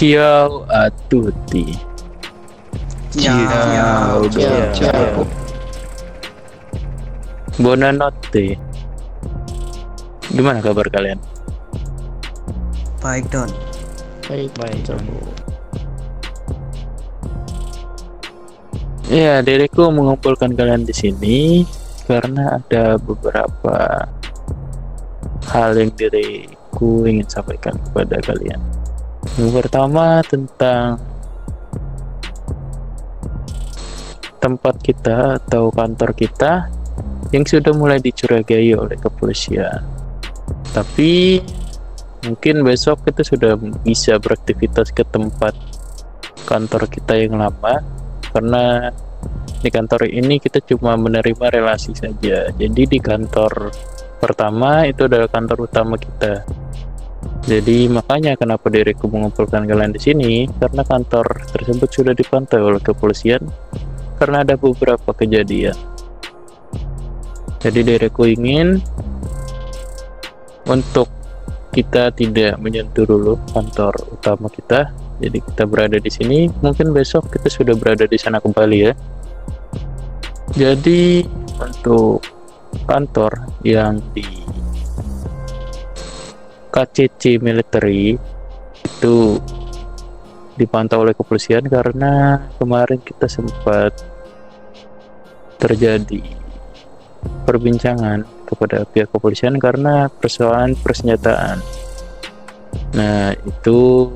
Ciao a tutti. Ciao, Ciao. Buonanotte. Gimana kabar kalian? Baik Don. Baik, Don. Ya, diriku mengumpulkan kalian di sini karena ada beberapa hal yang diriku ingin sampaikan kepada kalian. Yang pertama tentang tempat kita atau kantor kita yang sudah mulai dicurigai oleh kepolisian. Tapi mungkin besok kita sudah bisa beraktivitas ke tempat kantor kita yang lama, karena di kantor ini kita cuma menerima relasi saja. Jadi di kantor pertama itu adalah kantor utama kita. Jadi makanya kenapa diriku mengumpulkan kalian di sini, karena kantor tersebut sudah dipantau oleh kepolisian karena ada beberapa kejadian. Jadi diriku ingin untuk kita tidak menyentuh dulu kantor utama kita. Jadi kita berada di sini, mungkin besok kita sudah berada di sana kembali ya. Jadi untuk kantor yang di KCC Military itu dipantau oleh kepolisian karena kemarin kita sempat terjadi perbincangan kepada pihak kepolisian karena persoalan persenjataan. Nah, itu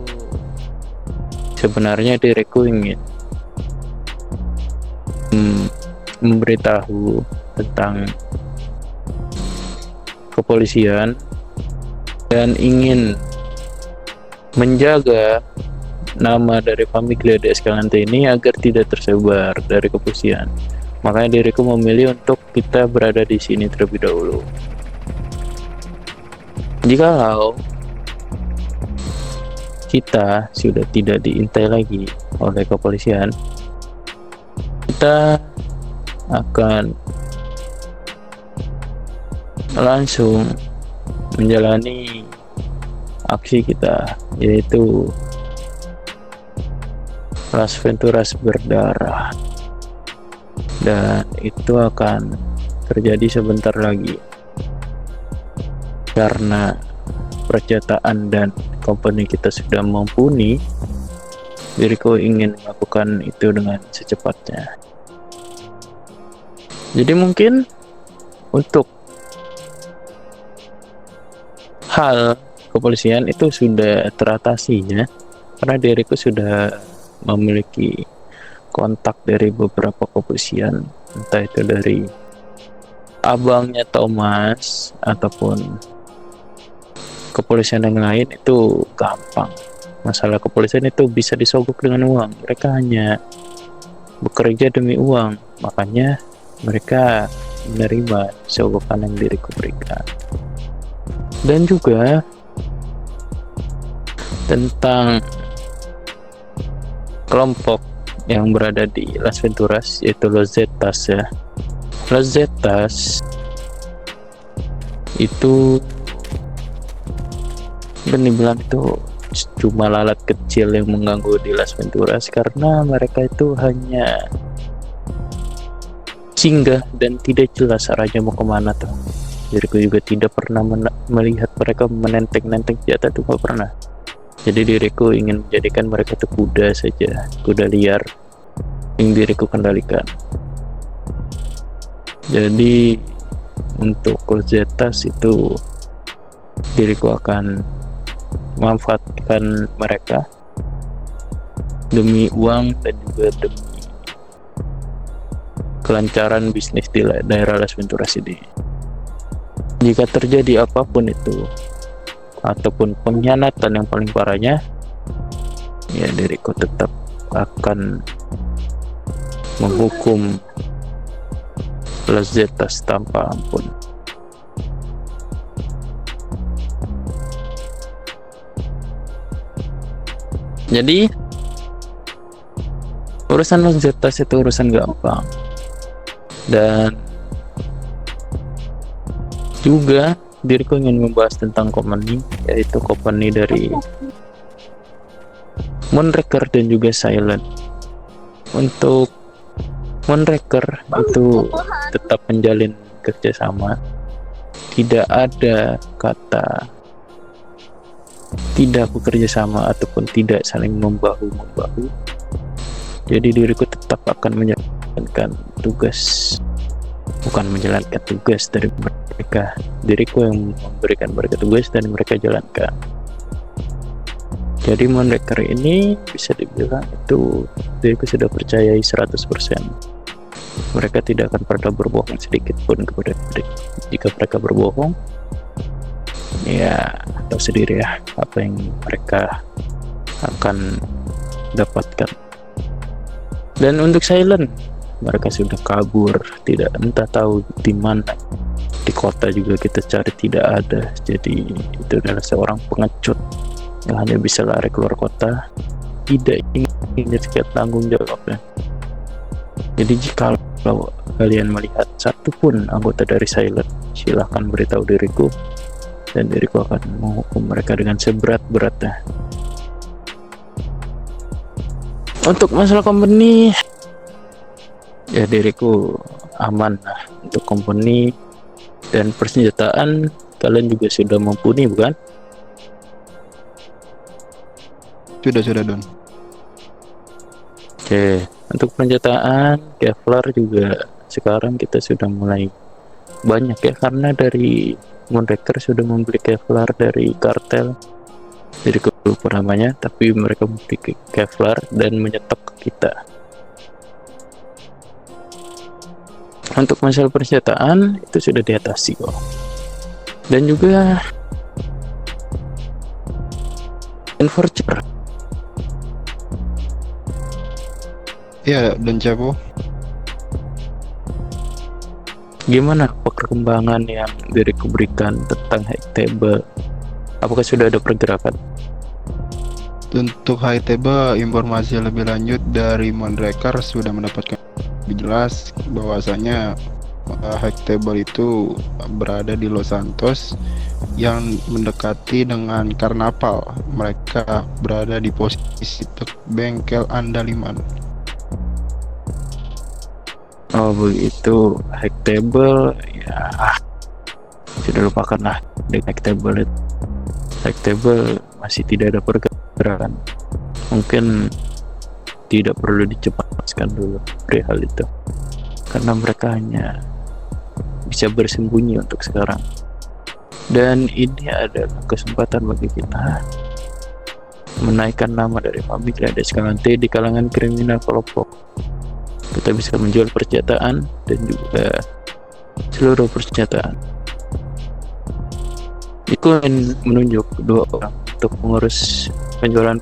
sebenarnya diriku ingin memberitahu tentang kepolisian dan ingin menjaga nama dari Famiglia di Escalante ini agar tidak tersebar dari kepolisian. Makanya diriku memilih untuk kita berada di sini terlebih dahulu. Jikalau kita sudah tidak diintai lagi oleh kepolisian, kita akan langsung menjalani aksi kita, yaitu Las Venturas berdarah, dan itu akan terjadi sebentar lagi karena persenjataan dan company kita sudah mumpuni. Diriku ingin melakukan itu dengan secepatnya. Jadi mungkin untuk hal kepolisian itu sudah teratasi ya, karena diriku sudah memiliki kontak dari beberapa kepolisian, entah itu dari abangnya Thomas ataupun kepolisian yang lain. Itu gampang. Masalah kepolisian itu bisa disogok dengan uang. Mereka hanya bekerja demi uang, makanya mereka menerima sogokan yang diriku berikan. Dan juga tentang kelompok yang berada di Las Venturas, yaitu Los Zetas ya. Los Zetas itu dan dibilang itu cuma lalat kecil yang mengganggu di Las Venturas, karena mereka itu hanya singgah dan tidak jelas arahnya mau kemana tuh. Diriku juga tidak pernah melihat mereka menenteng-nenteng senjata, itu gak pernah. Jadi diriku ingin menjadikan mereka itu kuda saja, kuda liar yang diriku kendalikan. Jadi untuk Zetas itu diriku akan memanfaatkan mereka demi uang dan juga demi kelancaran bisnis di daerah Las Venturas ini. Jika terjadi apapun itu, ataupun pengkhianatan yang paling parahnya, ya diriku tetap akan menghukum Los Zetas tanpa ampun. Jadi urusan Los Zetas itu urusan gampang. Dan juga diriku ingin membahas tentang company, yaitu company dari Moonraker dan juga Silent. Untuk Moonraker itu tetap menjalin kerjasama, tidak ada kata tidak bekerja sama ataupun tidak saling membahu-membahu. Jadi diriku tetap akan menjalankan tugas, bukan menjalankan tugas dari mereka. Diriku yang memberikan mereka tugas dan mereka jalankan. Jadi Moonraker ini bisa dibilang itu diriku sudah percayai 100%. Mereka tidak akan pernah berbohong sedikit pun kepada diri. Jika mereka berbohong, ya tahu sendiri ya apa yang mereka akan dapatkan. Dan untuk Silent, mereka sudah kabur, tidak entah tahu di mana. Di kota juga kita cari tidak ada. Jadi itu adalah seorang pengecut yang hanya bisa lari keluar kota, tidak ingin sekian tanggung jawabnya. Jadi jika kalian melihat satupun anggota dari Silent, silahkan beritahu diriku dan diriku akan menghukum mereka dengan seberat-beratnya. Untuk masalah company, ya diriku aman lah untuk company dan persenjataan. Kalian juga sudah mumpuni bukan? Sudah Don. Oke, untuk persenjataan Kevlar juga sekarang kita sudah mulai banyak ya, karena dari Moonraker sudah membeli Kevlar dari kartel, jadi lupa namanya, tapi mereka membeli Kevlar dan menyetok ke kita. Untuk masalah persenjataan itu sudah diatasi kok. Dan juga Enforcer. Iya, dan Capo. Gimana perkembangan yang diriku berikan tentang high table? Apakah sudah ada pergerakan? Untuk high table, informasi lebih lanjut dari Moonraker sudah mendapatkan lebih jelas bahwasanya high table itu berada di Los Santos yang mendekati dengan Karnaval. Mereka berada di posisi bengkel Andaliman. Oh begitu, high table ya sudah lupakan lah di high table itu. High table masih tidak ada pergerakan, mungkin tidak perlu dicepatkan dulu perihal itu, karena mereka hanya bisa bersembunyi untuk sekarang. Dan ini adalah kesempatan bagi kita menaikkan nama dari Famiglia Escalante di kalangan kriminal kelompok. Kita bisa menjual persenjataan dan juga seluruh persenjataan. Itu menunjuk dua orang untuk mengurus penjualan.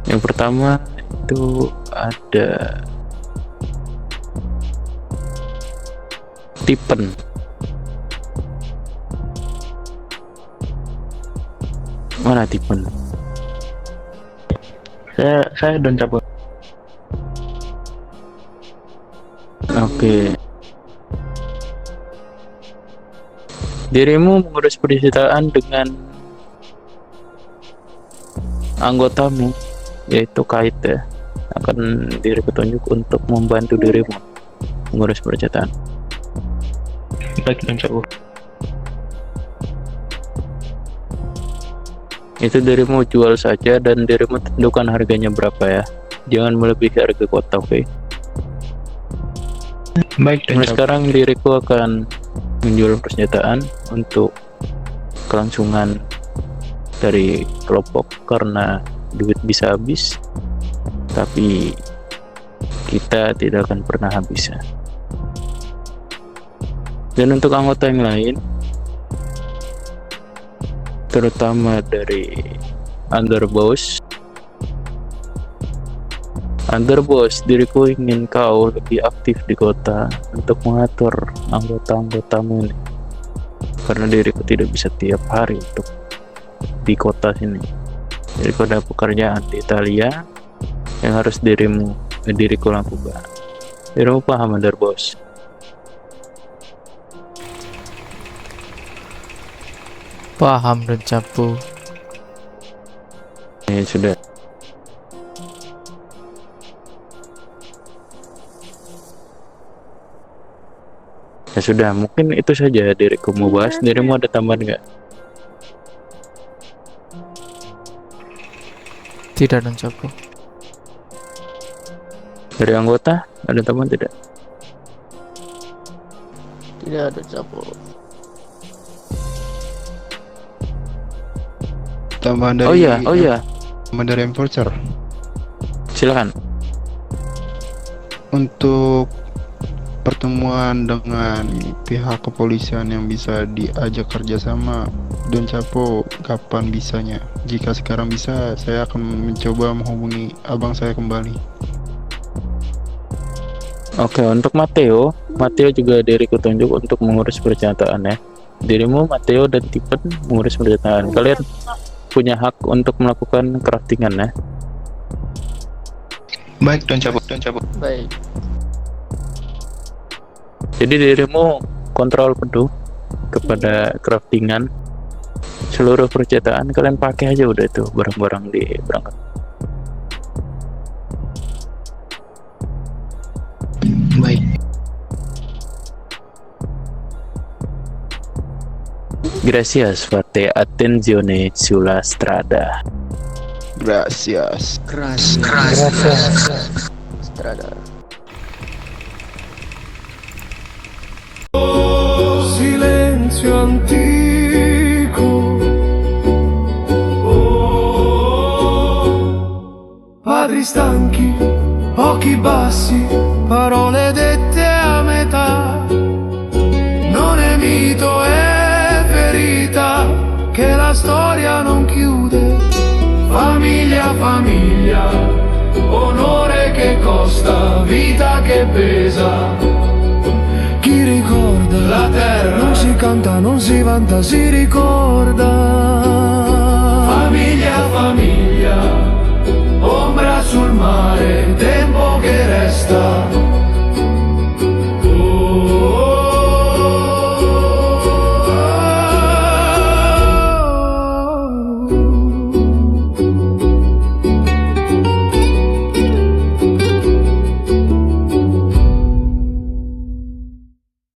Yang pertama itu ada Tipen. Mana Tipen? Saya Don Capo. Oke. Dirimu mengurus persenjataan dengan anggotamu, yaitu Kait ya. Akan diri petunjuk untuk membantu dirimu mengurus persenjataan. Baik, Don Capo. Itu dirimu jual saja dan dirimu tentukan harganya berapa ya. Jangan melebihi harga kota, oke? Baik, dan sekarang diriku akan menjual persenjataan untuk kelangsungan dari kelompok karena duit bisa habis, tapi kita tidak akan pernah habis ya. Dan untuk anggota yang lain, terutama dari Underboss, diriku ingin kau lebih aktif di kota untuk mengatur anggota-anggotamu ini, karena diriku tidak bisa tiap hari untuk di kota sini. Diriku ada pekerjaan di Italia yang harus diriku lakukan. Dirimu paham, Underboss? Paham, Don Capo. Ya sudah. Ya sudah, mungkin itu saja diriku mau bahas. Dirimu ada tambahan nggak? Tidak, Don Capo. Dari anggota ada tambahan tidak? Tidak ada Capo. Tambahan dari Oh iya, tambahan dari Enforcer silakan. untuk pertemuan dengan pihak kepolisian yang bisa diajak kerjasama. Don Capo, kapan bisanya? Jika sekarang bisa, saya akan mencoba menghubungi abang saya kembali. Oke, untuk Matteo juga diriku tunjuk untuk mengurus percintaan ya. Dirimu Matteo dan Tipen mengurus percintaan. Kalian punya hak untuk melakukan craftingan ya. Baik, Don Capo. Baik. Jadi dirimu kontrol penuh kepada craftingan. Seluruh percintaan kalian pakai aja udah itu barang-barang di berangkat. Baik. Gracias fate attenzione sulla strada. Gracias. Strada. Silenzio antico, padri stanchi, occhi bassi, parole dette a metà. Non è mito, è verità, che la storia non chiude. Famiglia, onore che costa, vita che pesa. Chi ricorda la terra, non si canta, non si vanta, si ricorda. Famiglia, ombra sul mare,